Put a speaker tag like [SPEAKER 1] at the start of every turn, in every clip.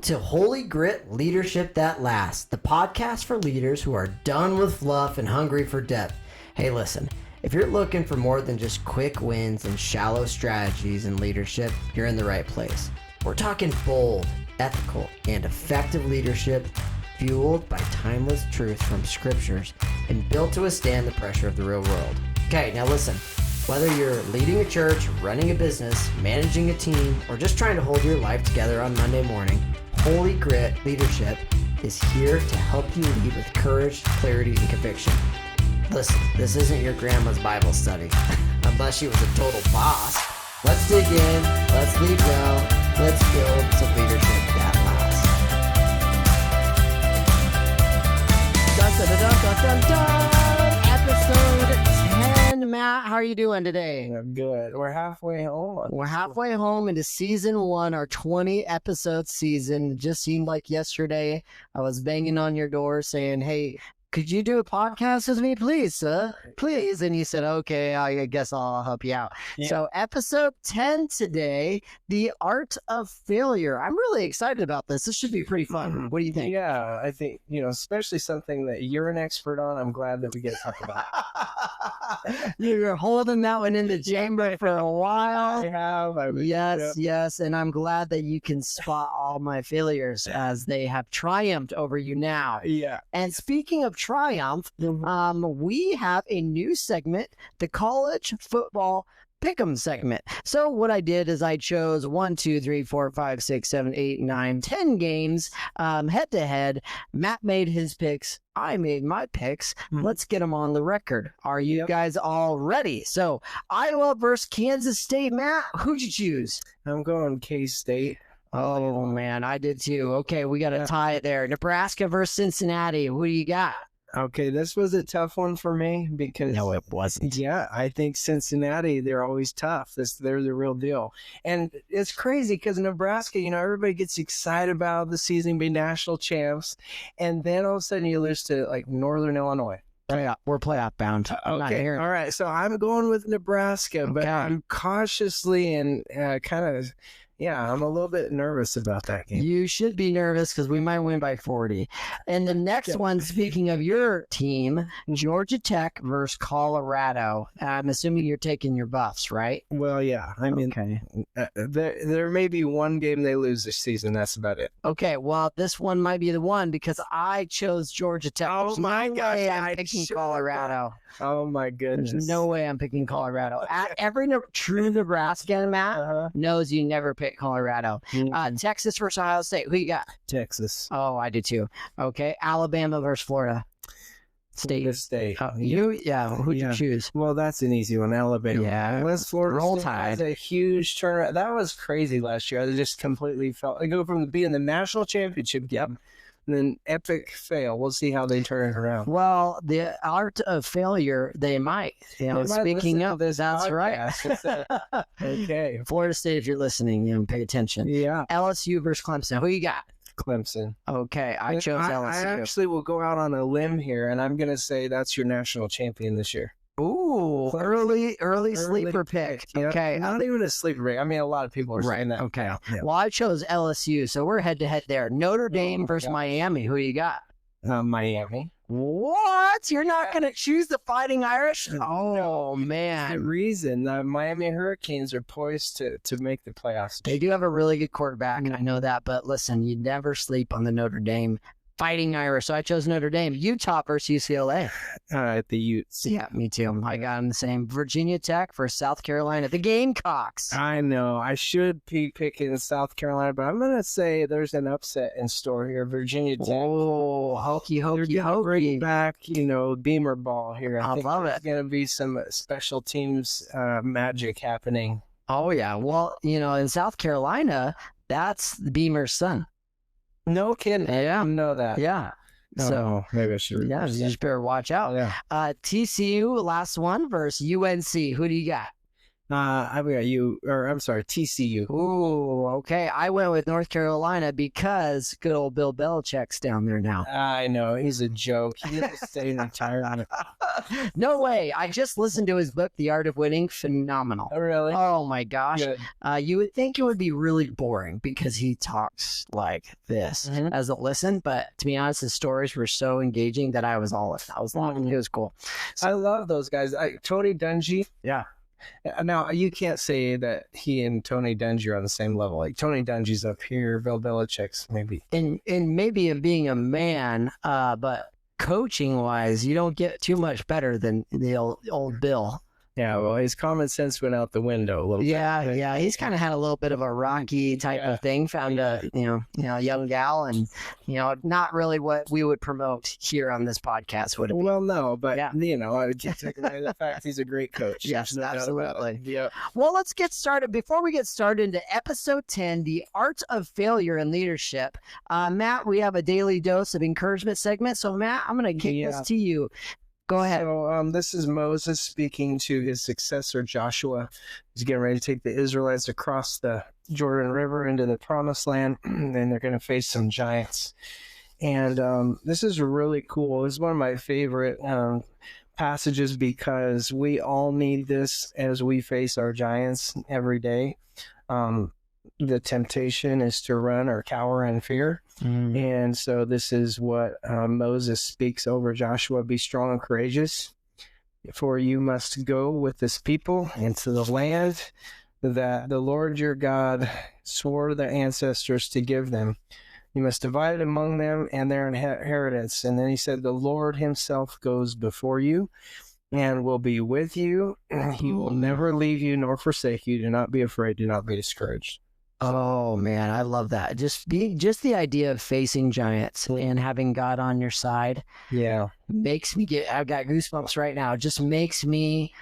[SPEAKER 1] To Holy Grit Leadership That Lasts, the podcast for leaders who are done with fluff and hungry for depth. Hey, listen, if you're looking for more than just quick wins and shallow strategies in leadership, you're in the right place. We're talking bold, ethical, and effective leadership fueled by timeless truth from scriptures and built to withstand the pressure of the real world. Okay, now listen. Whether you're leading a church, running a business, managing a team, or just trying to hold your life together on Monday morning, Holy Grit Leadership is here to help you lead with courage, clarity, and conviction. Listen, this isn't your grandma's Bible study, unless she was a total boss. Let's dig in, let's lead well, let's build some leadership that lasts. Dun, dun, dun, dun, dun, dun. Episode 10. Matt, how are you doing today?
[SPEAKER 2] I'm good. We're halfway home.
[SPEAKER 1] We're halfway home into season 1, our 20 episode season. It just seemed like yesterday I was banging on your door saying, hey, could you do a podcast with me, please, sir? Please. And you said, okay, I guess I'll help you out. Yeah. So episode 10 today, The Art of Failure. I'm really excited about this. This should be pretty fun. What do you think?
[SPEAKER 2] Yeah, I think, especially something that you're an expert on, I'm glad that we get to talk about.
[SPEAKER 1] You're holding that one in the chamber for a while.
[SPEAKER 2] I have.
[SPEAKER 1] Yes. And I'm glad that you can spot all my failures as they have triumphed over you now.
[SPEAKER 2] Yeah.
[SPEAKER 1] And speaking of triumph, we have a new segment, the College Football Pick'em segment. So what I did is I chose 1, 2, 3, 4, 5, 6, 7, 8, 9, 10 games head to head. Matt made his picks. I made my picks. Let's get them on the record. Are you guys all ready? So Iowa versus Kansas State. Matt, who'd you choose?
[SPEAKER 2] I'm going K-State.
[SPEAKER 1] Oh, man, I did too. Okay, we got to tie it there. Nebraska versus Cincinnati. Who do you got?
[SPEAKER 2] Okay, this was a tough one for me because...
[SPEAKER 1] No, it wasn't.
[SPEAKER 2] Yeah, I think Cincinnati, they're always tough. They're the real deal. And it's crazy because Nebraska, everybody gets excited about the season being national champs. And then all of a sudden you lose to, Northern Illinois.
[SPEAKER 1] Yeah, we're playoff bound.
[SPEAKER 2] Okay, all right. So I'm going with Nebraska, but I'm cautiously and I'm a little bit nervous about that game.
[SPEAKER 1] You should be nervous because we might win by 40. And the next one, speaking of your team, Georgia Tech versus Colorado. I'm assuming you're taking your Buffs, right?
[SPEAKER 2] Well, yeah. I mean, there may be one game they lose this season. That's about it.
[SPEAKER 1] Okay, well, this one might be the one because I chose Georgia Tech.
[SPEAKER 2] Oh, my God.
[SPEAKER 1] I'm picking Colorado.
[SPEAKER 2] Oh, my goodness.
[SPEAKER 1] There's no way I'm picking Colorado. Every true Nebraskan, Matt, knows you never pick Colorado. Texas versus Ohio State. Who you got?
[SPEAKER 2] Texas.
[SPEAKER 1] Oh, I do too. Okay. Alabama versus Florida State.
[SPEAKER 2] Who'd
[SPEAKER 1] you choose?
[SPEAKER 2] Well, that's an easy one. Alabama.
[SPEAKER 1] Yeah.
[SPEAKER 2] Unless Florida
[SPEAKER 1] Roll
[SPEAKER 2] State
[SPEAKER 1] Tide.
[SPEAKER 2] has a huge turnaround. That was crazy last year. I just completely felt. They go from being the national championship game. And then epic fail. We'll see how they turn it around.
[SPEAKER 1] Well, the art of failure, they might. Speaking of this, that's right.
[SPEAKER 2] Okay.
[SPEAKER 1] Florida State, if you're listening, pay attention.
[SPEAKER 2] Yeah.
[SPEAKER 1] LSU versus Clemson. Who you got?
[SPEAKER 2] Clemson.
[SPEAKER 1] Okay, I chose LSU.
[SPEAKER 2] I actually will go out on a limb here, and I'm going to say that's your national champion this year.
[SPEAKER 1] Ooh, early sleeper pick. Okay.
[SPEAKER 2] Not even a sleeper pick. I mean, a lot of people are saying that.
[SPEAKER 1] Okay.
[SPEAKER 2] Yeah.
[SPEAKER 1] Well, I chose LSU, so we're head-to-head there. Notre Dame versus Miami. Who you got?
[SPEAKER 2] Miami.
[SPEAKER 1] What? You're not going to choose the Fighting Irish? Oh,
[SPEAKER 2] no.
[SPEAKER 1] man.
[SPEAKER 2] The reason the Miami Hurricanes are poised to make the playoffs.
[SPEAKER 1] They do have a really good quarterback, and I know that, but listen, you never sleep on the Notre Dame Fighting Irish. So I chose Notre Dame. Utah versus UCLA.
[SPEAKER 2] The Utes.
[SPEAKER 1] Yeah, me too. I got them the same. Virginia Tech versus South Carolina. The Gamecocks.
[SPEAKER 2] I know. I should be picking South Carolina, but I'm going to say there's an upset in store here. Virginia Tech.
[SPEAKER 1] Oh, hokey.
[SPEAKER 2] Bring back, Beamer ball here.
[SPEAKER 1] I love it.
[SPEAKER 2] There's going to be some special teams magic happening.
[SPEAKER 1] Oh, yeah. Well, in South Carolina, that's the Beamer's son.
[SPEAKER 2] No kidding.
[SPEAKER 1] Yeah.
[SPEAKER 2] I know that.
[SPEAKER 1] Yeah. So
[SPEAKER 2] maybe I should.
[SPEAKER 1] Yeah, you just better watch out.
[SPEAKER 2] Yeah.
[SPEAKER 1] TCU, last one versus UNC. Who do you got?
[SPEAKER 2] I've got TCU.
[SPEAKER 1] Ooh, okay. I went with North Carolina because good old Bill Belichick's down there now.
[SPEAKER 2] I know, he's a joke. He doesn't stay in retirement.
[SPEAKER 1] No way. I just listened to his book, The Art of Winning. Phenomenal.
[SPEAKER 2] Oh, really?
[SPEAKER 1] Oh my gosh.
[SPEAKER 2] Good.
[SPEAKER 1] You would think it would be really boring because he talks like this as a listen, but to be honest, his stories were so engaging that I was all in. I was loving it. It was cool.
[SPEAKER 2] I love those guys. Tony Dungy.
[SPEAKER 1] Yeah.
[SPEAKER 2] Now, you can't say that he and Tony Dungy are on the same level. Like, Tony Dungy's up here, Bill Belichick's maybe.
[SPEAKER 1] And maybe in being a man, but coaching wise, you don't get too much better than the old Bill.
[SPEAKER 2] Yeah, well, his common sense went out the window a little bit.
[SPEAKER 1] Yeah. He's kind of had a little bit of a rocky type of thing. Found a young gal, and not really what we would promote here on this podcast. Would it be?
[SPEAKER 2] Well, no, but I would just take away the fact he's a great coach.
[SPEAKER 1] Yes, absolutely.
[SPEAKER 2] Yeah.
[SPEAKER 1] Well, let's get started. Before we get started into episode 10, the art of failure in leadership. Matt, we have a daily dose of encouragement segment. So, Matt, I'm going to kick this to you. Go ahead.
[SPEAKER 2] So this is Moses speaking to his successor, Joshua. He's getting ready to take the Israelites across the Jordan River into the promised land, and they're going to face some giants. And this is really cool. This is one of my favorite passages because we all need this as we face our giants every day. The temptation is to run or cower in fear. And so this is what Moses speaks over Joshua. Be strong and courageous, for you must go with this people into the land that the Lord your God swore their ancestors to give them. You must divide it among them and their inheritance. And then he said, the Lord himself goes before you and will be with you. He will never leave you nor forsake you. Do not be afraid. Do not be discouraged.
[SPEAKER 1] Oh man, I love that. Just the idea of facing giants and having God on your side.
[SPEAKER 2] Yeah.
[SPEAKER 1] Makes me I've got goosebumps right now. It just makes me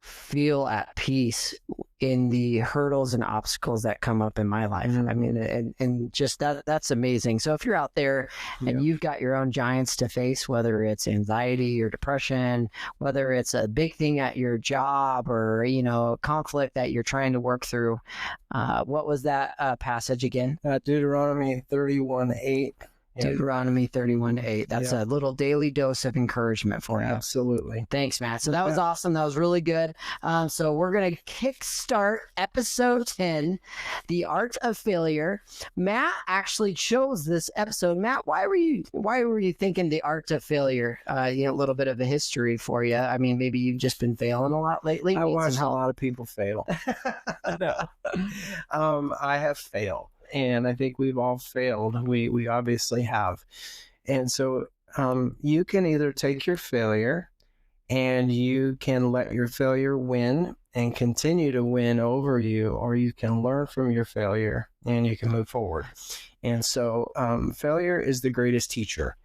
[SPEAKER 1] feel at peace in the hurdles and obstacles that come up in my life. I mean, and just that's amazing. So if you're out there and you've got your own giants to face, whether it's anxiety or depression, whether it's a big thing at your job or, conflict that you're trying to work through, what was that passage again?
[SPEAKER 2] Deuteronomy 31:8.
[SPEAKER 1] Deuteronomy 31:8. That's a little daily dose of encouragement for you.
[SPEAKER 2] Absolutely.
[SPEAKER 1] Thanks, Matt. So that was awesome. That was really good. So we're going to kickstart episode 10, The Art of Failure. Matt actually chose this episode. Matt, why were you thinking The Art of Failure? A little bit of the history for you. I mean, maybe you've just been failing a lot lately.
[SPEAKER 2] I watched a lot of people fail. No. I have failed. And I think we've all failed. We obviously have. And so you can either take your failure and you can let your failure win and continue to win over you, or you can learn from your failure and you can move forward. And so failure is the greatest teacher.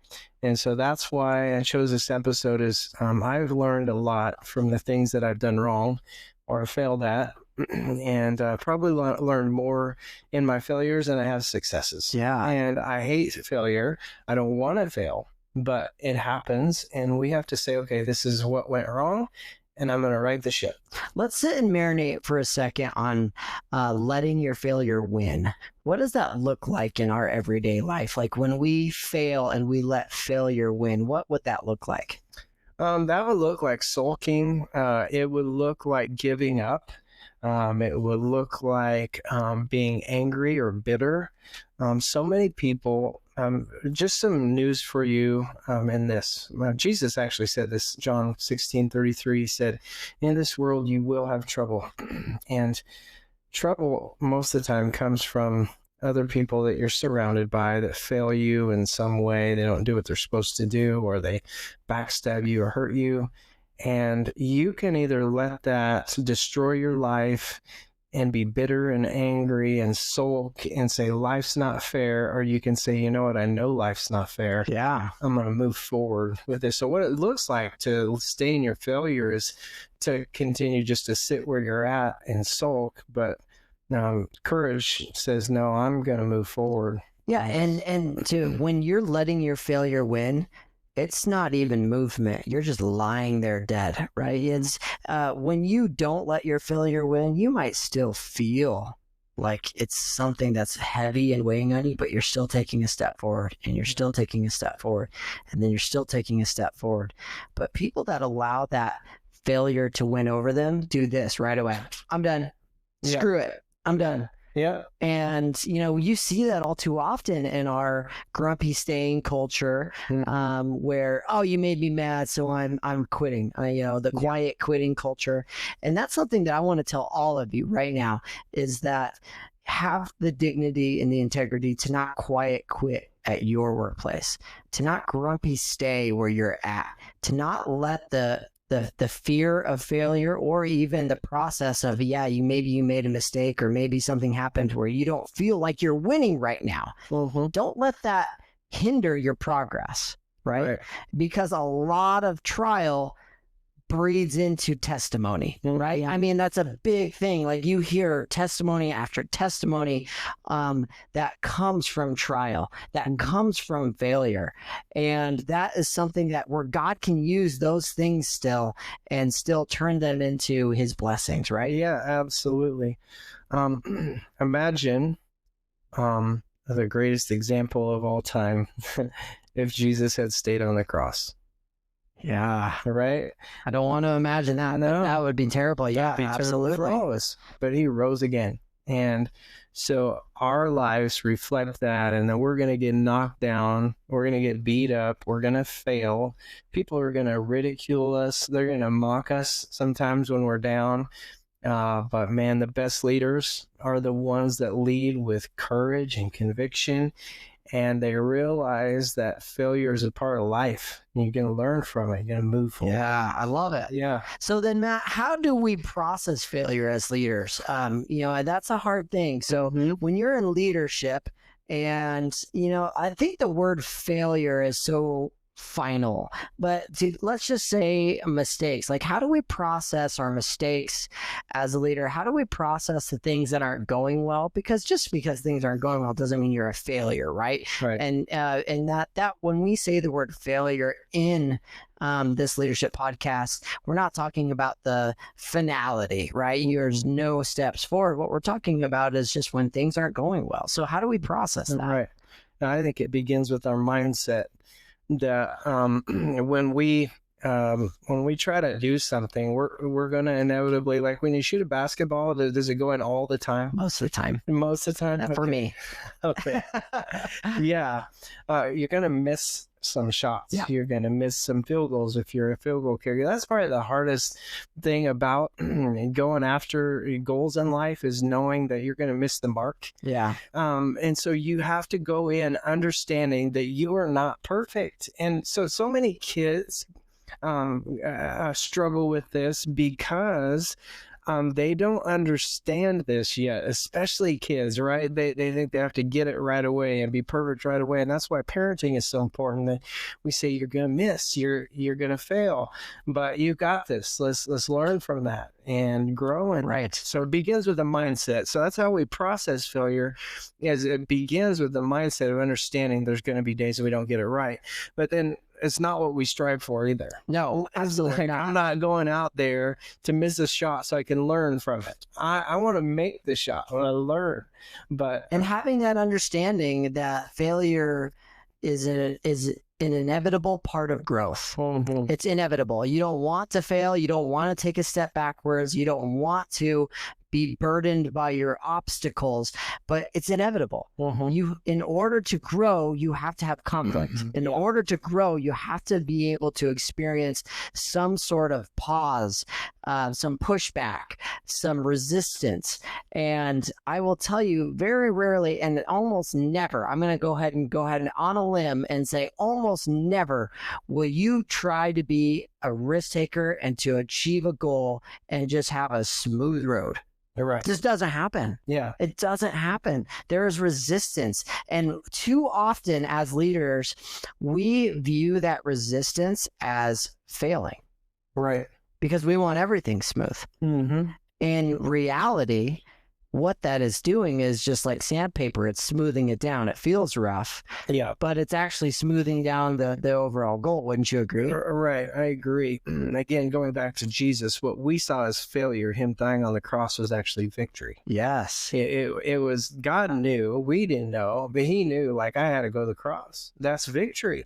[SPEAKER 2] And so that's why I chose this episode is I've learned a lot from the things that I've done wrong or failed at. And probably learned more in my failures than I have successes.
[SPEAKER 1] Yeah.
[SPEAKER 2] And I hate failure. I don't want to fail, but it happens. And we have to say, okay, this is what went wrong, and I'm going to right the ship.
[SPEAKER 1] Let's sit and marinate for a second on letting your failure win. What does that look like in our everyday life? Like when we fail and we let failure win, what would that look like?
[SPEAKER 2] That would look like sulking. It would look like giving up. It would look like being angry or bitter. So many people, just some news for you in this. Jesus actually said this, John 16:33, he said, in this world you will have trouble. And trouble most of the time comes from other people that you're surrounded by that fail you in some way. They don't do what they're supposed to do, or they backstab you or hurt you. And you can either let that destroy your life and be bitter and angry and sulk and say life's not fair, or you can say, you know what, I know life's not fair.
[SPEAKER 1] Yeah.
[SPEAKER 2] I'm going to move forward with this. So what it looks like to stay in your failure is to continue just to sit where you're at and sulk, but courage says, no, I'm going to move forward.
[SPEAKER 1] Yeah, and to when you're letting your failure win, it's not even movement. You're just lying there dead, right? It's when you don't let your failure win, you might still feel like it's something that's heavy and weighing on you, but you're still taking a step forward, and you're still taking a step forward, and then you're still taking a step forward. But people that allow that failure to win over them do this right away. I'm done.
[SPEAKER 2] Yeah.
[SPEAKER 1] Screw it. I'm done.
[SPEAKER 2] Yeah.
[SPEAKER 1] And, you know, you see that all too often in our grumpy staying culture, where, oh, you made me mad, so I'm quitting, you know, the quiet quitting culture. And that's something that I want to tell all of you right now, is that have the dignity and the integrity to not quiet quit at your workplace, to not grumpy stay where you're at, to not let the fear of failure, or even the process of, you made a mistake, or maybe something happened where you don't feel like you're winning right now. Don't let that hinder your progress, right? Because a lot of trial breeds into testimony, right? I mean, that's a big thing. Like, you hear testimony after testimony that comes from trial, that comes from failure. And that is something that where God can use those things still and still turn them into his blessings, right?
[SPEAKER 2] Yeah, absolutely. Imagine the greatest example of all time if Jesus had stayed on the cross.
[SPEAKER 1] Yeah.
[SPEAKER 2] Right?
[SPEAKER 1] I don't want to imagine that.
[SPEAKER 2] No.
[SPEAKER 1] That would be terrible. Yeah, absolutely.
[SPEAKER 2] For all of us. But he rose again. And so our lives reflect that, and then we're going to get knocked down. We're going to get beat up. We're going to fail. People are going to ridicule us. They're going to mock us sometimes when we're down. But man, the best leaders are the ones that lead with courage and conviction. And they realize that failure is a part of life. You're going to learn from it. You're going to move forward.
[SPEAKER 1] Yeah, I love it.
[SPEAKER 2] Yeah.
[SPEAKER 1] So then, Matt, how do we process failure as leaders? You know, that's a hard thing. So when you're in leadership, and, you know, I think the word failure is so final, but let's just say mistakes. Like, how do we process our mistakes as a leader? How do we process the things that aren't going well? Because just because things aren't going well doesn't mean you're a failure, right? And that when we say the word failure in this leadership podcast, we're not talking about the finality, right? There's no steps forward. What we're talking about is just when things aren't going well. So how do we process that?
[SPEAKER 2] Right. Now, I think it begins with our mindset. That when we try to do something, we're gonna inevitably, like when you shoot a basketball, does it go in all the time?
[SPEAKER 1] Most of the time.
[SPEAKER 2] Most of the time.
[SPEAKER 1] For me.
[SPEAKER 2] Okay. Yeah. You're gonna miss some shots.
[SPEAKER 1] Yeah.
[SPEAKER 2] You're gonna miss some field goals if you're a field goal kicker. That's probably the hardest thing about going after goals in life, is knowing that you're gonna miss the mark.
[SPEAKER 1] Yeah.
[SPEAKER 2] And so you have to go in understanding that you are not perfect. And so many kids struggle with this because they don't understand this yet, especially kids, right? They think they have to get it right away and be perfect right away. And that's why parenting is so important, that we say you're going to miss, you're going to fail, but you got this. Let's learn from that and grow. And
[SPEAKER 1] right.
[SPEAKER 2] So it begins with a mindset. So that's how we process failure, is it begins with the mindset of understanding there's going to be days that we don't get it right. But then it's not what we strive for either.
[SPEAKER 1] No, absolutely not.
[SPEAKER 2] I'm not going out there to miss a shot so I can learn from it. I want to make the shot. I want to learn. And
[SPEAKER 1] having that understanding that failure is an inevitable part of growth. It's inevitable. You don't want to fail. You don't want to take a step backwards. You don't want to be burdened by your obstacles, but it's inevitable. In order to grow, you have to have conflict. In order to grow, you have to be able to experience some sort of pause, some pushback, some resistance. And I will tell you, very rarely and almost never, I'm going to go ahead and on a limb and say almost never will you try to be a risk taker and to achieve a goal and just have a smooth road.
[SPEAKER 2] You're right.
[SPEAKER 1] This doesn't happen.
[SPEAKER 2] Yeah.
[SPEAKER 1] It doesn't happen. There is resistance. And too often as leaders, we view that resistance as failing.
[SPEAKER 2] Right.
[SPEAKER 1] Because we want everything smooth. In reality, what that is doing is just like sandpaper. It's smoothing it down. It feels rough, but it's actually smoothing down the overall goal. Wouldn't you agree?
[SPEAKER 2] Right. I agree. Again, going back to Jesus, what we saw as failure, him dying on the cross, was actually victory.
[SPEAKER 1] Yes.
[SPEAKER 2] It was, God knew, we didn't know, but he knew, like, I had to go to the cross. That's victory.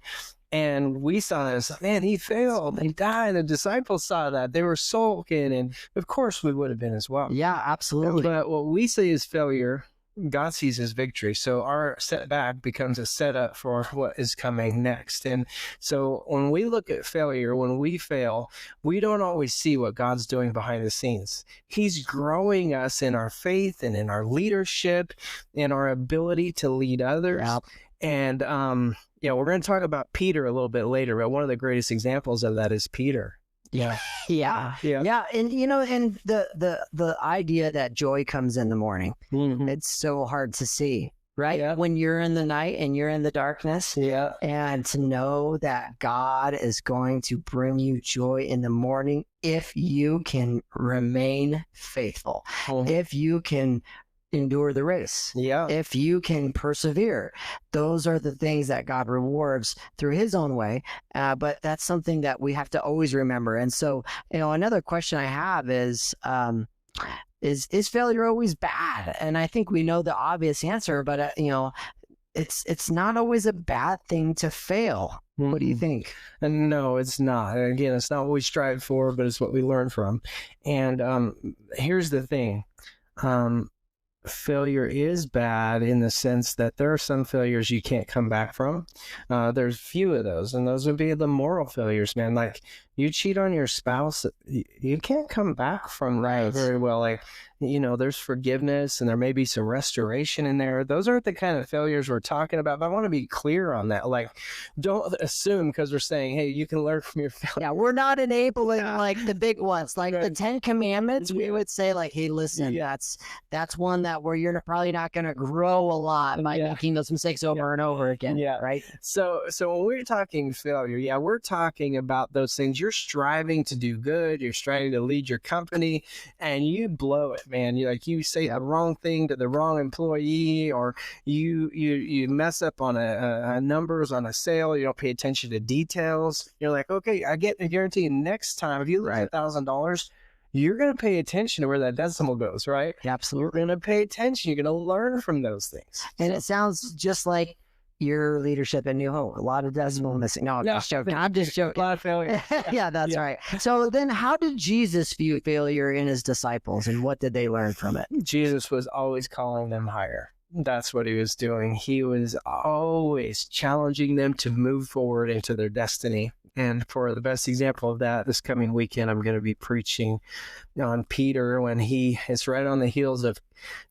[SPEAKER 2] And we saw this, man, he failed. He died. The disciples saw that. They were sulking. And of course we would have been as well.
[SPEAKER 1] Yeah, absolutely.
[SPEAKER 2] But what we see as failure, God sees as victory. So our setback becomes a setup for what is coming next. And so when we look at failure, when we fail, we don't always see what God's doing behind the scenes. He's growing us in our faith and in our leadership and our ability to lead others.
[SPEAKER 1] Yep.
[SPEAKER 2] And, we're going to talk about Peter a little bit later, but one of the greatest examples of that is Peter.
[SPEAKER 1] Yeah. And and the idea that joy comes in the morning, it's so hard to see, right?
[SPEAKER 2] Yeah.
[SPEAKER 1] When you're in the night and you're in the darkness, and to know that God is going to bring you joy in the morning if you can remain faithful, if you can endure the race. If you can persevere, those are the things that God rewards through his own way. But that's something that we have to always remember. And so, another question I have is failure always bad? And I think we know the obvious answer, but it's not always a bad thing to fail. What do you think?
[SPEAKER 2] And no, it's not. Again, it's not what we strive for, but it's what we learn from. And here's the thing. Failure is bad in the sense that there are some failures you can't come back from. There's few of those, and those would be the moral failures, man. Like, you cheat on your spouse, you can't come back from that very well. Like, there's forgiveness and there may be some restoration in there. Those aren't the kind of failures we're talking about, but I want to be clear on that. Like, don't assume because we're saying, hey, you can learn from your failure.
[SPEAKER 1] Yeah, we're not enabling like the big ones, like the 10 Commandments. We would say like, hey, listen, that's one that where you're probably not going to grow a lot by making those mistakes over and over again. Right.
[SPEAKER 2] So when we're talking failure, we're talking about those things. You're striving to do good. You're striving to lead your company and you blow it, man. You say the wrong thing to the wrong employee, or you mess up on a numbers on a sale. You don't pay attention to details. You're like, okay, I guarantee you next time, if you lose $1,000, you're going to pay attention to where that decimal goes, right?
[SPEAKER 1] Absolutely.
[SPEAKER 2] You're going to pay attention. You're going to learn from those things.
[SPEAKER 1] And it sounds just like your leadership at New Hope. A lot of decimal missing. No, I'm just joking. I'm just joking.
[SPEAKER 2] A lot of failure.
[SPEAKER 1] Yeah, that's right. So then how did Jesus view failure in his disciples, and what did they learn from it?
[SPEAKER 2] Jesus was always calling them higher. That's what he was doing. He was always challenging them to move forward into their destiny. And for the best example of that, this coming weekend, I'm going to be preaching on Peter when it's right on the heels of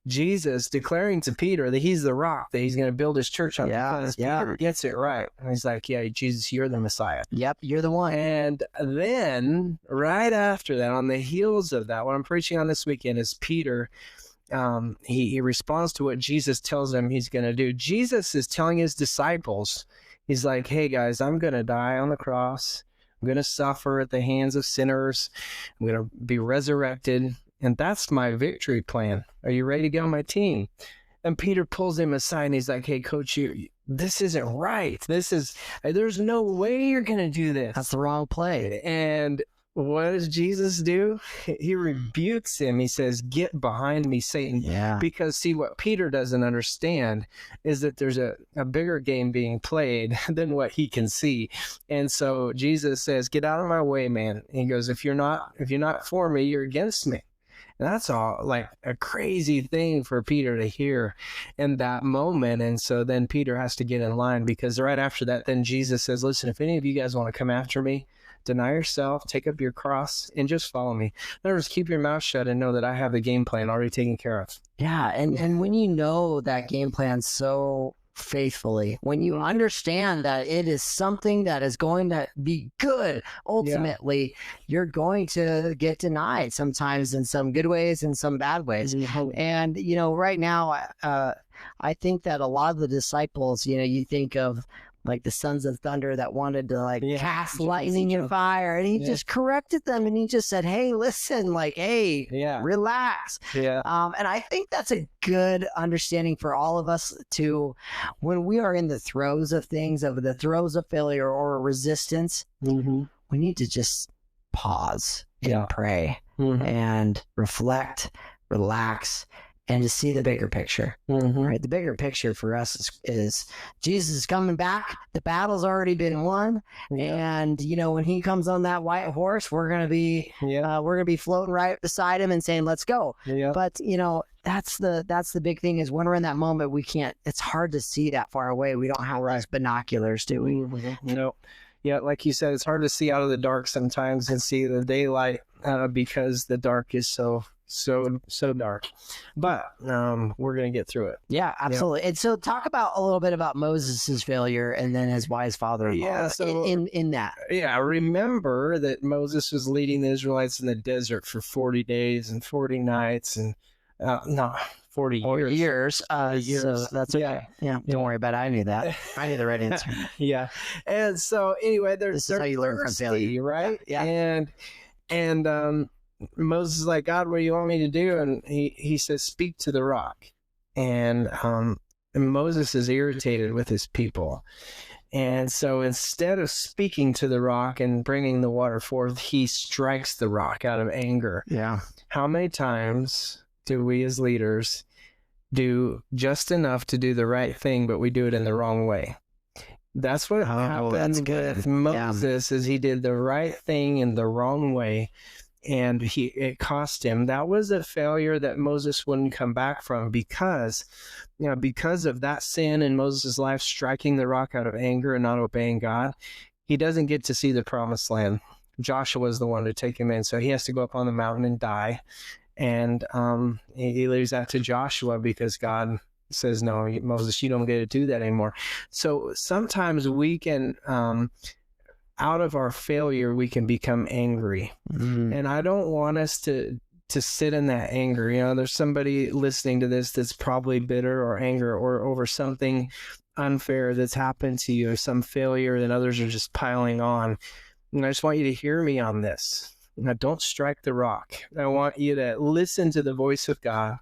[SPEAKER 2] Jesus declaring to Peter that he's the rock, that he's going to build his church on. Peter gets it right. And he's like, yeah, Jesus, you're the Messiah.
[SPEAKER 1] Yep, you're the one.
[SPEAKER 2] And then right after that, on the heels of that, what I'm preaching on this weekend is Peter. He responds to what Jesus tells him he's going to do. Jesus is telling his disciples, he's like, hey guys, I'm going to die on the cross. I'm going to suffer at the hands of sinners. I'm going to be resurrected. And that's my victory plan. Are you ready to get on my team? And Peter pulls him aside and he's like, hey coach, this isn't right. There's no way you're going to do this.
[SPEAKER 1] That's the wrong play.
[SPEAKER 2] And what does Jesus do? He rebukes him. He says, get behind me, Satan.
[SPEAKER 1] Yeah.
[SPEAKER 2] Because see, what Peter doesn't understand is that there's a bigger game being played than what he can see. And so Jesus says, get out of my way, man. And he goes, if you're not for me, you're against me. And that's all like a crazy thing for Peter to hear in that moment. And so then Peter has to get in line, because right after that, then Jesus says, listen, if any of you guys want to come after me, deny yourself, take up your cross, and just follow me. In other words, keep your mouth shut and know that I have the game plan already taken care of.
[SPEAKER 1] Yeah, and when you know that game plan so faithfully, when you understand that it is something that is going to be good, ultimately, you're going to get denied sometimes in some good ways and some bad ways. And, right now, I think that a lot of the disciples, you think of like the sons of thunder that wanted to like cast lightning and
[SPEAKER 2] Job.
[SPEAKER 1] fire, and he just corrected them, and he just said, hey, listen, like, hey, relax. And I think that's a good understanding for all of us to, when we are in the throes of things, of the throes of failure or resistance, we need to just pause and pray and reflect, relax, and to see the bigger picture. Right? The bigger picture for us is Jesus is coming back. The battle's already been won, and you know, when he comes on that white horse, we're gonna be floating right beside him and saying, "Let's go." But you know, that's the big thing, is when we're in that moment, we can't. It's hard to see that far away. We don't have those binoculars, do we?
[SPEAKER 2] No. Yeah, like you said, it's hard to see out of the dark sometimes and see the daylight because the dark is so dark. But we're gonna get through it.
[SPEAKER 1] Yeah, absolutely. And so talk about a little bit about Moses's failure and then his wise father-in-law.
[SPEAKER 2] So
[SPEAKER 1] in that.
[SPEAKER 2] Remember that Moses was leading the Israelites in the desert for 40 days and 40 nights and 40
[SPEAKER 1] years. So that's okay.
[SPEAKER 2] Yeah.
[SPEAKER 1] Don't worry about it. I knew that. I knew the right answer.
[SPEAKER 2] And so anyway,
[SPEAKER 1] this is how you learn from failure,
[SPEAKER 2] right?
[SPEAKER 1] Yeah.
[SPEAKER 2] And Moses is like, God, what do you want me to do? And he says, speak to the rock. And Moses is irritated with his people. And so instead of speaking to the rock and bringing the water forth, he strikes the rock out of anger.
[SPEAKER 1] Yeah.
[SPEAKER 2] How many times do we as leaders do just enough to do the right thing, but we do it in the wrong way? That's what happened with Moses, is he did the right thing in the wrong way, and it cost him. That was a failure that Moses wouldn't come back from, because of that sin in Moses' life, striking the rock out of anger and not obeying God. He doesn't get to see the promised land. Joshua is the one to take him in, so he has to go up on the mountain and die. And he leaves that to Joshua because God says, no, Moses, you don't get to do that anymore. So sometimes we can, out of our failure, we can become angry. And I don't want us to sit in that anger. You know, there's somebody listening to this that's probably bitter or anger or over something unfair that's happened to you, or some failure that others are just piling on. And I just want you to hear me on this. Now, don't strike the rock. I want you to listen to the voice of God,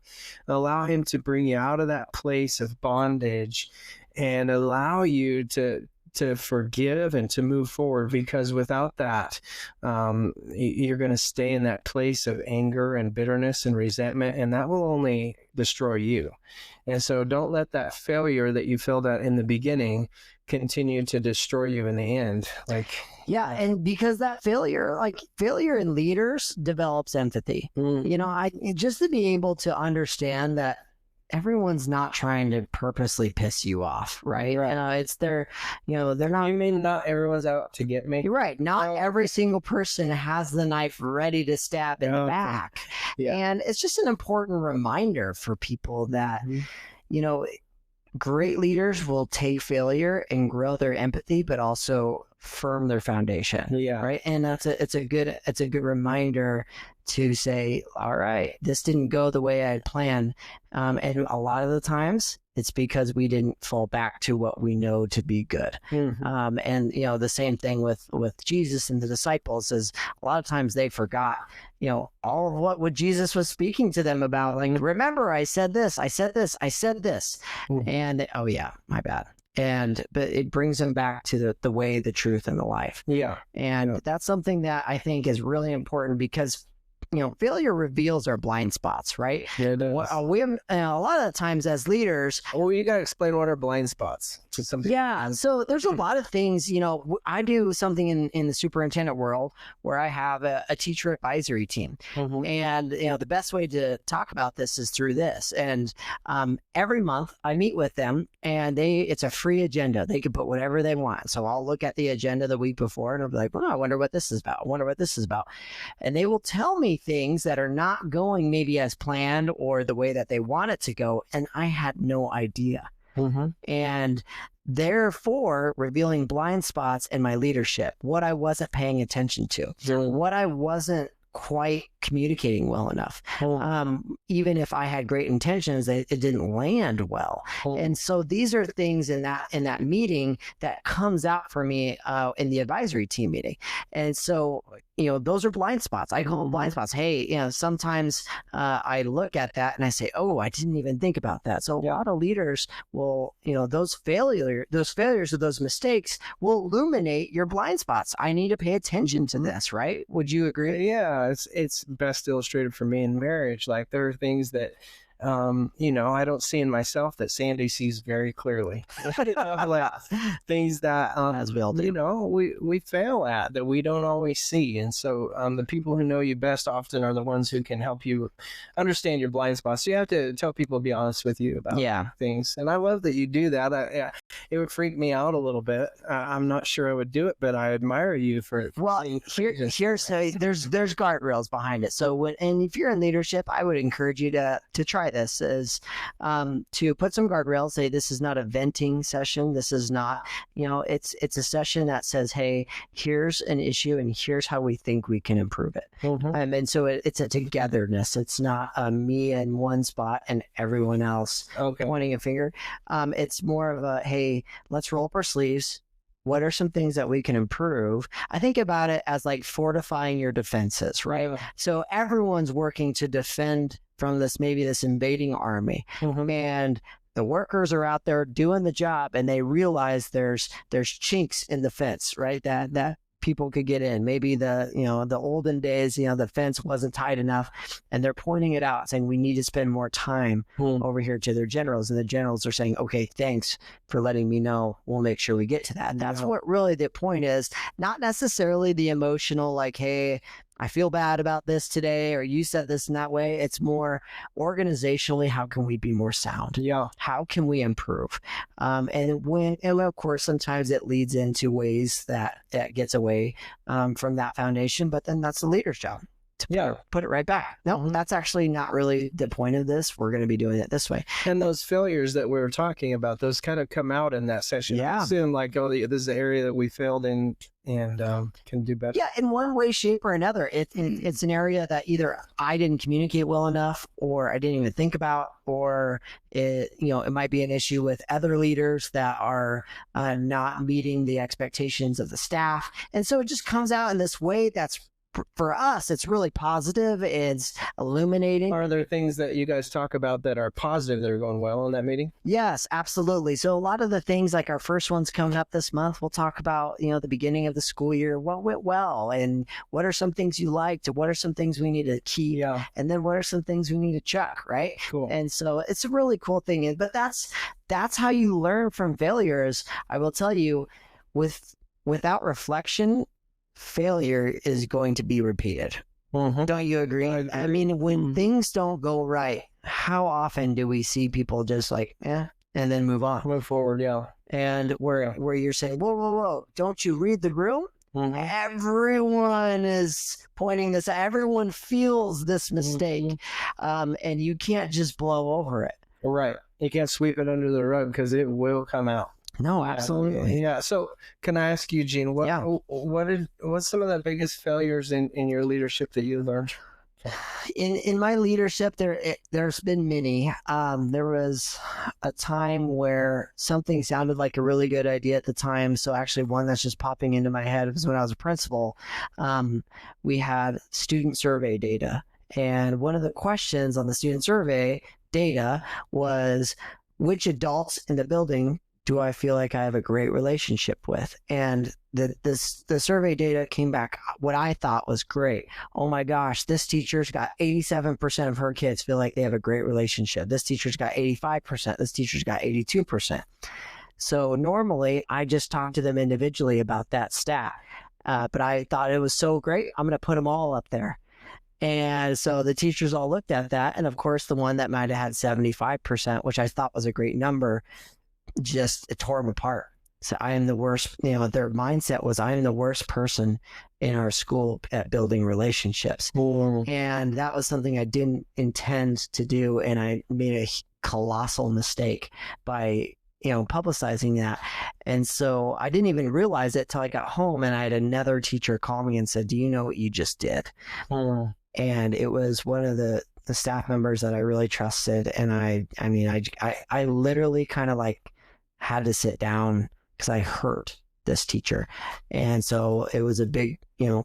[SPEAKER 2] allow him to bring you out of that place of bondage, and allow you to forgive and to move forward, because without that, you're going to stay in that place of anger and bitterness and resentment, and that will only destroy you. And so don't let that failure that you felt at in the beginning continue to destroy you in the end.
[SPEAKER 1] And because that failure in leaders develops empathy. You know, just to be able to understand that everyone's not trying to purposely piss you off, right? They're not.
[SPEAKER 2] I mean, not everyone's out to get me.
[SPEAKER 1] You're right. Not every single person has the knife ready to stab in the back. And it's just an important reminder for people that, you know, great leaders will take failure and grow their empathy, but also firm their foundation. Right. And it's a good reminder to say, all right, this didn't go the way I had planned. And a lot of the times it's because we didn't fall back to what we know to be good. And, you know, the same thing with Jesus and the disciples is a lot of times they forgot, you know, all of what Jesus was speaking to them about. Like, remember, I said this. And, oh yeah, my bad. But it brings them back to the way, the truth, and the life. And that's something that I think is really important, because, you know, failure reveals our blind spots, right?
[SPEAKER 2] It does.
[SPEAKER 1] We have, a lot of the times as leaders.
[SPEAKER 2] Well, you got to explain what are blind spots.
[SPEAKER 1] So there's a lot of things, you know, I do something in the superintendent world where I have a teacher advisory team. And, you know, the best way to talk about this is through this. And every month I meet with them, and it's a free agenda. They can put whatever they want. So I'll look at the agenda the week before and I'll be like, well, I wonder what this is about. And they will tell me things that are not going maybe as planned or the way that they want it to go. And I had no idea. And therefore revealing blind spots in my leadership, what I wasn't paying attention to, what I wasn't quite communicating well enough. Even if I had great intentions, it didn't land well. And so these are things in that meeting that comes out for me in the advisory team meeting. And so, those are blind spots. I call them blind spots. Hey, sometimes I look at that and I say, oh, I didn't even think about that. So a lot of leaders will, those failures or those mistakes will illuminate your blind spots. I need to pay attention to this, right? Would you agree?
[SPEAKER 2] Yeah, it's best illustrated for me in marriage. Like there are things that I don't see in myself that Sandy sees very clearly. Like things that
[SPEAKER 1] as we all do.
[SPEAKER 2] we fail at, that we don't always see. And so the people who know you best often are the ones who can help you understand your blind spots. So you have to tell people to be honest with you about things. And I love that you do that. It would freak me out a little bit. I'm not sure I would do it, but I admire you for it.
[SPEAKER 1] Well, there's guardrails behind it. So if you're in leadership, I would encourage you to try this, is to put some guardrails. Say this is not a venting session. This is not, it's a session that says, hey, here's an issue and here's how we think we can improve it. And so it's a togetherness. It's not me in one spot and everyone else pointing a finger. It's more of a, hey, let's roll up our sleeves. What are some things that we can improve? I think about it as like fortifying your defenses, right? So everyone's working to defend from this invading army. And the workers are out there doing the job and they realize there's chinks in the fence, right? That people could get in. Maybe the olden days, the fence wasn't tight enough, and they're pointing it out saying, we need to spend more time over here to their generals. And the generals are saying, okay, thanks for letting me know. We'll make sure we get to that. And that's what really the point is, not necessarily the emotional, like, hey, I feel bad about this today, or you said this in that way. It's more organizationally, how can we be more sound?
[SPEAKER 2] Yeah.
[SPEAKER 1] How can we improve? And of course, sometimes it leads into ways that gets away from that foundation, but then that's the leader's job to put it right back. No, that's actually not really the point of this. We're going to be doing it this way.
[SPEAKER 2] And those failures that we were talking about, those kind of come out in that session.
[SPEAKER 1] Yeah.
[SPEAKER 2] Soon, like, oh, this is the area that we failed in and can do better.
[SPEAKER 1] Yeah, in one way, shape, or another. It's an area that either I didn't communicate well enough, or I didn't even think about, or it might be an issue with other leaders that are not meeting the expectations of the staff. And so it just comes out in this way that's, for us, it's really positive. It's illuminating.
[SPEAKER 2] Are there things that you guys talk about that are positive that are going well in that meeting?
[SPEAKER 1] Yes, absolutely. So a lot of the things, like our first one's coming up this month, we'll talk about, the beginning of the school year, what went well, and what are some things you liked, what are some things we need to keep, and then what are some things we need to chuck, right?
[SPEAKER 2] Cool.
[SPEAKER 1] And so it's a really cool thing. But that's how you learn from failures. I will tell you, without reflection, failure is going to be repeated. Don't you agree? I mean, when things don't go right, how often do we see people just like, and then move on?
[SPEAKER 2] Move forward,
[SPEAKER 1] And where you're saying, whoa, don't you read the room? Everyone is pointing this, everyone feels this mistake, and you can't just blow over it.
[SPEAKER 2] Right. You can't sweep it under the rug because it will come out.
[SPEAKER 1] No, absolutely.
[SPEAKER 2] Yeah. So can I ask you, Gene, what's some of the biggest failures in your leadership that you learned?
[SPEAKER 1] In my leadership, there's been many. There was a time where something sounded like a really good idea at the time. So actually one that's just popping into my head was when I was a principal. We had student survey data. And one of the questions on the student survey data was, which adults in the building do I feel like I have a great relationship with? And the survey data came back what I thought was great. Oh my gosh, this teacher's got 87% of her kids feel like they have a great relationship. This teacher's got 85%. This teacher's got 82%. So normally I just talk to them individually about that stat. But I thought it was so great, I'm going to put them all up there. And so the teachers all looked at that. And of course, the one that might have had 75%, which I thought was a great number, it tore them apart. So I am the worst, their mindset was, I am the worst person in our school at building relationships. And that was something I didn't intend to do. And I made a colossal mistake by publicizing that. And so I didn't even realize it till I got home, and I had another teacher call me and said, "Do you know what you just did?" And it was one of the staff members that I really trusted. And I literally kind of like had to sit down because I hurt this teacher. And so it was a big,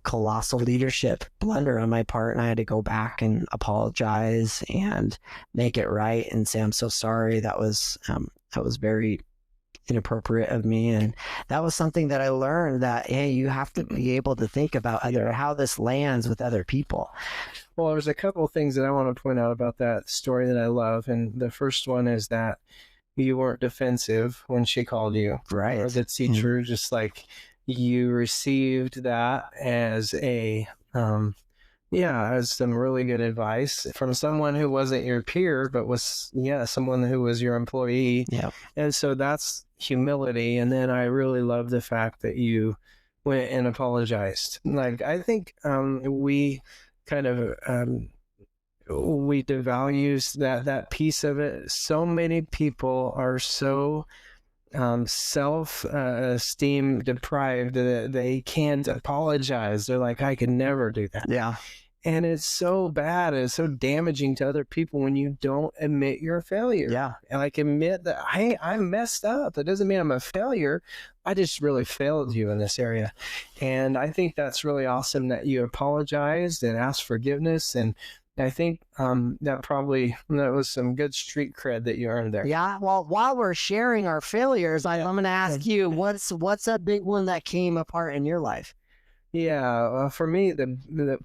[SPEAKER 1] colossal leadership blunder on my part. And I had to go back and apologize and make it right and say, "I'm so sorry. That was very inappropriate of me." And that was something that I learned, that, hey, you have to be able to think about how this lands with other people.
[SPEAKER 2] Well, there's a couple of things that I want to point out about that story that I love. And the first one is that you weren't defensive when she called you.
[SPEAKER 1] Right.
[SPEAKER 2] Or the teacher, just like you received that as as some really good advice from someone who wasn't your peer, but was, someone who was your employee.
[SPEAKER 1] Yeah.
[SPEAKER 2] And so that's humility. And then I really love the fact that you went and apologized. Like, I think we kind of we devalue that piece of it. So many people are so self-esteem deprived that they can't apologize. They're like, "I could never do that."
[SPEAKER 1] Yeah.
[SPEAKER 2] And it's so bad. It's so damaging to other people when you don't admit you're a failure.
[SPEAKER 1] Yeah.
[SPEAKER 2] And like, admit that, "Hey, I messed up. That doesn't mean I'm a failure. I just really failed you in this area." And I think that's really awesome that you apologized and asked forgiveness. And I think that was some good street cred that you earned there.
[SPEAKER 1] Yeah. Well, while we're sharing our failures, I'm going to ask you, what's a big one that came apart in your life?
[SPEAKER 2] Yeah, for me,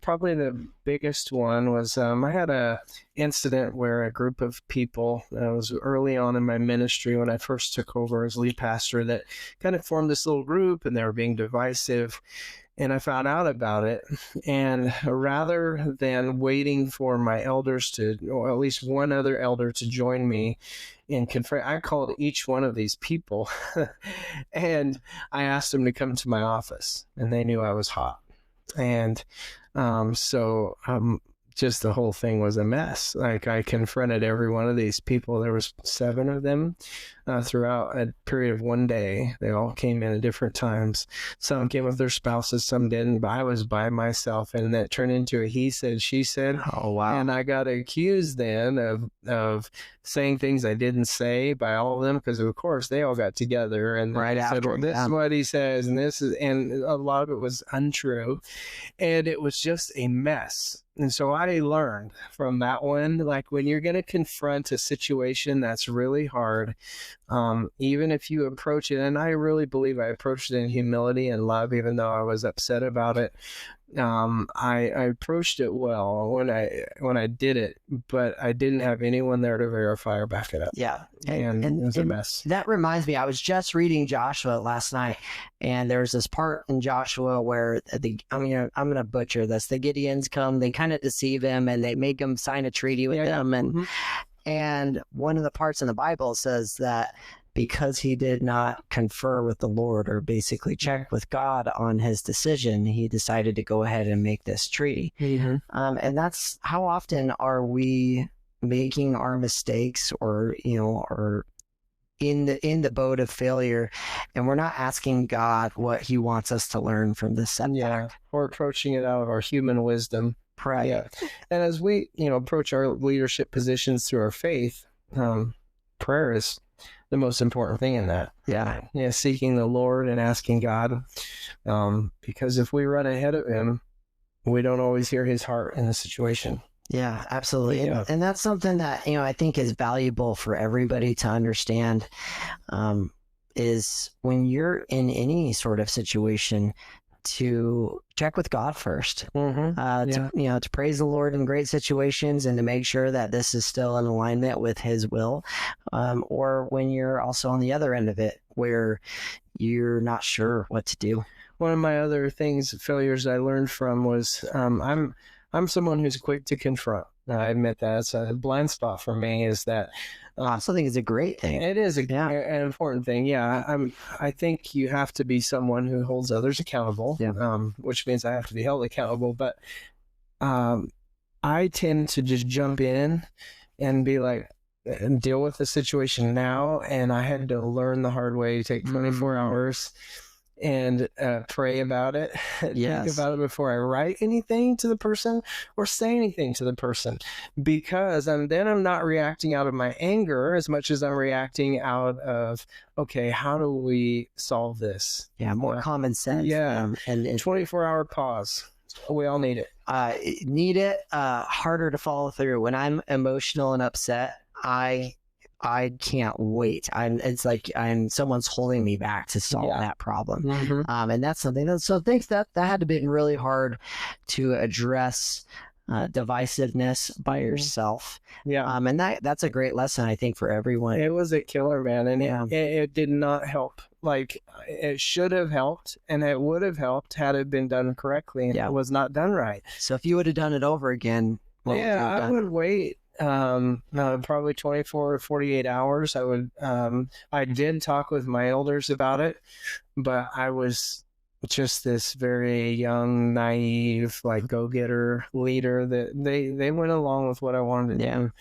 [SPEAKER 2] probably the biggest one was I had a incident where a group of people, it was early on in my ministry when I first took over as lead pastor, that kind of formed this little group, and they were being divisive. And I found out about it. And rather than waiting for my elders or at least one other elder to join me in confront, I called each one of these people and I asked them to come to my office, and they knew I was hot. And just the whole thing was a mess. Like, I confronted every one of these people. There was 7 of them throughout a period of one day. They all came in at different times. Some came with their spouses, some didn't, but I was by myself, and that turned into a he said, she said.
[SPEAKER 1] Oh, wow.
[SPEAKER 2] And I got accused then of saying things I didn't say by all of them, because of course they all got together and
[SPEAKER 1] right
[SPEAKER 2] said,
[SPEAKER 1] after,
[SPEAKER 2] "Well, this is what he says, and and a lot of it was untrue." And it was just a mess. And so I learned from that one, like, when you're going to confront a situation that's really hard, even if you approach it, and I really believe I approached it in humility and love, even though I was upset about it, I approached it well when I did it, but I didn't have anyone there to verify or back it up.
[SPEAKER 1] Yeah.
[SPEAKER 2] And it was a mess.
[SPEAKER 1] That reminds me, I was just reading Joshua last night, and there's this part in Joshua where I'm going to butcher this. The Gideons come, they kind of deceive him, and they make him sign a treaty with them. And one of the parts in the Bible says that because he did not confer with the Lord, or basically check with God on his decision, he decided to go ahead and make this treaty. And that's how often are we making our mistakes, or in the boat of failure, and we're not asking God what he wants us to learn from this setback.
[SPEAKER 2] Yeah, or approaching it out of our human wisdom.
[SPEAKER 1] Right.
[SPEAKER 2] Yeah. And as we, approach our leadership positions through our faith, prayer is the most important thing in that.
[SPEAKER 1] Yeah.
[SPEAKER 2] Yeah. Seeking the Lord and asking God, because if we run ahead of him, we don't always hear his heart in the situation.
[SPEAKER 1] Yeah, absolutely. Yeah. And that's something that, I think is valuable for everybody to understand, is when you're in any sort of situation, to check with God first, to praise the Lord in great situations, and to make sure that this is still in alignment with his will, or when you're also on the other end of it, where you're not sure what to do.
[SPEAKER 2] One of my other failures I learned from was, I'm someone who's quick to confront. I admit that it's a blind spot for me, is that
[SPEAKER 1] I also think it's a great thing.
[SPEAKER 2] It is an important thing. Yeah. I think you have to be someone who holds others accountable, which means I have to be held accountable. But I tend to just jump in and be like, deal with the situation now, and I had to learn the hard way, take 24 hours and pray about it.
[SPEAKER 1] Yes.
[SPEAKER 2] Think about it before I write anything to the person or say anything to the person, because then I'm not reacting out of my anger as much as I'm reacting out of, okay, how do we solve this?
[SPEAKER 1] Yeah, more common sense.
[SPEAKER 2] Yeah,
[SPEAKER 1] and
[SPEAKER 2] 24-hour pause. We all need it.
[SPEAKER 1] Need it. Harder to follow through. When I'm emotional and upset, I can't wait. It's like someone's holding me back to solve that problem.
[SPEAKER 2] Mm-hmm.
[SPEAKER 1] And that's something so thanks that had to be really hard to address divisiveness by yourself.
[SPEAKER 2] Yeah.
[SPEAKER 1] And that's a great lesson, I think, for everyone.
[SPEAKER 2] It was a killer, man. And it did not help. Like, it should have helped, and it would have helped had it been done correctly, and it was not done right.
[SPEAKER 1] So if you would have done it over again,
[SPEAKER 2] I would wait. Probably 24 or 48 hours. I did talk with my elders about it, but I was just this very young, naive, like go-getter leader that they went along with what I wanted to do.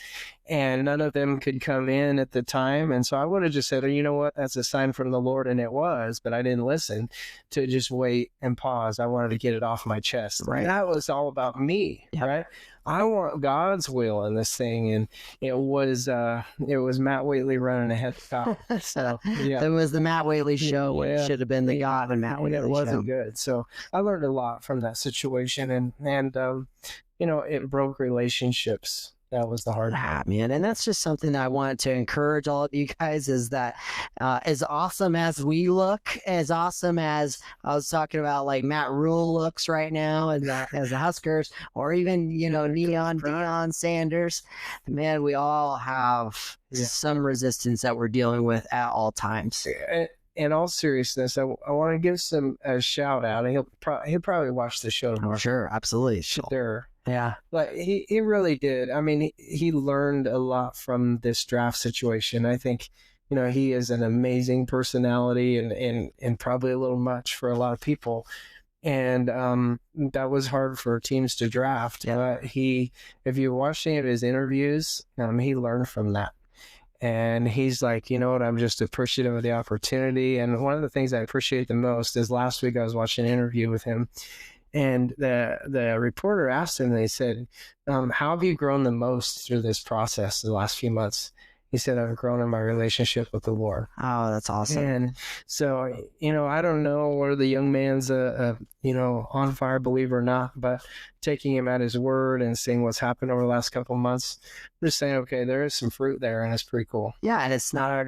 [SPEAKER 2] And none of them could come in at the time. And so I would have just said, oh, you know what, that's a sign from the Lord. And it was, but I didn't listen to just wait and pause. I wanted to get it off my chest.
[SPEAKER 1] Right.
[SPEAKER 2] That was all about me, right? I want God's will in this thing. And it was Matt Whately running ahead of top.
[SPEAKER 1] So it was the Matt Whately show. It should have been the God and Matt Whately show.
[SPEAKER 2] It wasn't good. So I learned a lot from that situation. And it broke relationships. That was the hard part.
[SPEAKER 1] Man. And that's just something that I wanted to encourage all of you guys, is that as awesome as we look, as awesome as I was talking about, like Matt Rule looks right now as the Huskers, or even, Deion Sanders, man, we all have some resistance that we're dealing with at all times.
[SPEAKER 2] In all seriousness, I want to give a shout out. He'll probably watch the show tomorrow.
[SPEAKER 1] Sure, absolutely.
[SPEAKER 2] Sure.
[SPEAKER 1] Yeah.
[SPEAKER 2] But he really did. I mean, he learned a lot from this draft situation. I think, he is an amazing personality and probably a little much for a lot of people. And that was hard for teams to draft.
[SPEAKER 1] Yeah.
[SPEAKER 2] But if you watch any of his interviews, he learned from that. And he's like, you know what, I'm just appreciative of the opportunity. And one of the things I appreciate the most is last week I was watching an interview with him. And the reporter asked him, they said, how have you grown the most through this process the last few months? He said, I've grown in my relationship with the Lord.
[SPEAKER 1] Oh, that's awesome.
[SPEAKER 2] And so, I don't know whether the young man's on fire believer or not, but taking him at his word and seeing what's happened over the last couple of months, just saying, okay, there is some fruit there, and it's pretty cool.
[SPEAKER 1] Yeah, and it's not our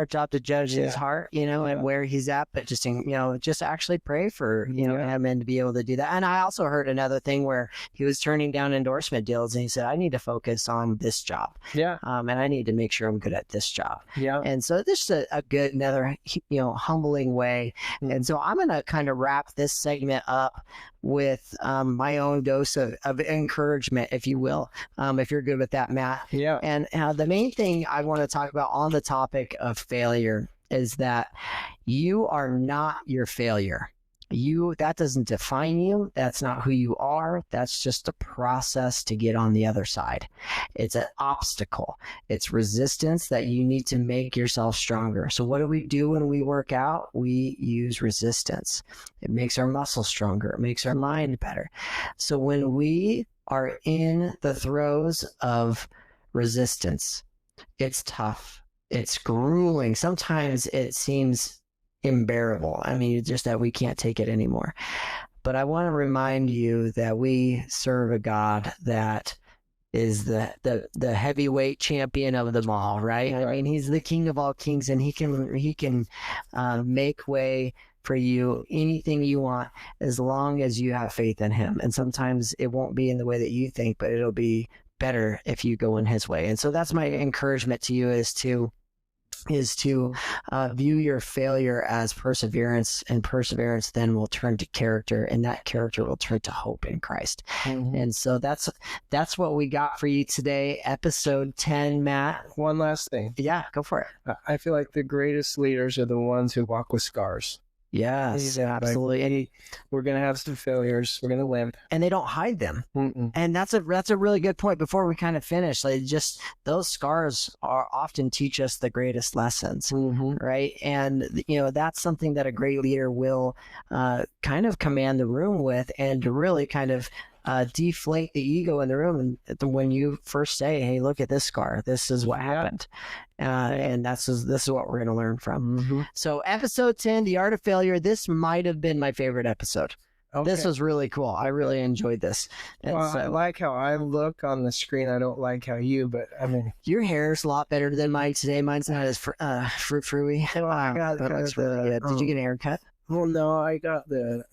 [SPEAKER 1] job to judge his heart, and where he's at, but just actually pray for him and to be able to do that. And I also heard another thing where he was turning down endorsement deals, and he said, I need to focus on this job.
[SPEAKER 2] Yeah.
[SPEAKER 1] And I need to make sure I'm good at this job.
[SPEAKER 2] Yeah.
[SPEAKER 1] And so this is a good, another humbling way. Mm-hmm. And so I'm going to kind of wrap this segment up with my own dose of encouragement, if you will, if you're good with that, Matt.
[SPEAKER 2] Yeah.
[SPEAKER 1] And the main thing I want to talk about on the topic of failure is that you are not your failure. That doesn't define you. That's not who you are. That's just a process to get on the other side. It's an obstacle. It's resistance that you need to make yourself stronger. So what do we do when we work out? We use resistance. It makes our muscles stronger. It makes our mind better. So when we are in the throes of resistance, it's tough. It's grueling. Sometimes it seems unbearable. I mean, just that we can't take it anymore. But I want to remind you that we serve a God that is the heavyweight champion of them all, right? I mean, he's the King of all kings, and he can make way for you anything you want as long as you have faith in him. And sometimes it won't be in the way that you think, but it'll be better if you go in his way. And so that's my encouragement to you, is to view your failure as perseverance, and perseverance then will turn to character, and that character will turn to hope in Christ. Mm-hmm. And so that's what we got for you today, episode 10, Matt.
[SPEAKER 2] One last thing.
[SPEAKER 1] Yeah, go for it.
[SPEAKER 2] I feel like the greatest leaders are the ones who walk with scars.
[SPEAKER 1] Yes,
[SPEAKER 2] Like,
[SPEAKER 1] absolutely.
[SPEAKER 2] we're gonna have some failures. We're gonna limp.
[SPEAKER 1] And they don't hide them.
[SPEAKER 2] Mm-mm.
[SPEAKER 1] And that's a really good point. Before we kind of finish, like, just those scars are often teach us the greatest lessons, right? And that's something that a great leader will kind of command the room with, and to really kind of deflate the ego in the room. And when you first say, "Hey, look at this scar. This is what happened," and this is what we're going to learn from. So, episode 10, The Art of Failure. This might have been my favorite episode.
[SPEAKER 2] Okay.
[SPEAKER 1] This was really cool. I really enjoyed this. And
[SPEAKER 2] Well,
[SPEAKER 1] so,
[SPEAKER 2] I like how I look on the screen. I don't like how you, but I mean,
[SPEAKER 1] your hair's a lot better than mine today. Mine's not as fruit-free.
[SPEAKER 2] I got
[SPEAKER 1] That looks really good. Did you get a haircut?
[SPEAKER 2] well, no, I got the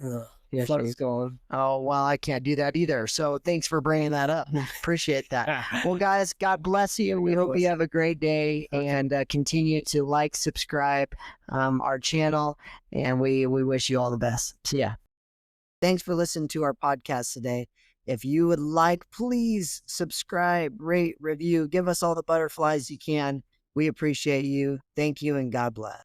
[SPEAKER 1] Yes,
[SPEAKER 2] flux
[SPEAKER 1] you-
[SPEAKER 2] going.
[SPEAKER 1] Oh, well, I can't do that either. So thanks for bringing that up. Appreciate that. Well, guys, God bless you. We hope you have a great day, and continue to like, subscribe our channel, and we wish you all the best. See ya. Thanks for listening to our podcast today. If you would like, please subscribe, rate, review, give us all the butterflies you can. We appreciate you. Thank you, and God bless.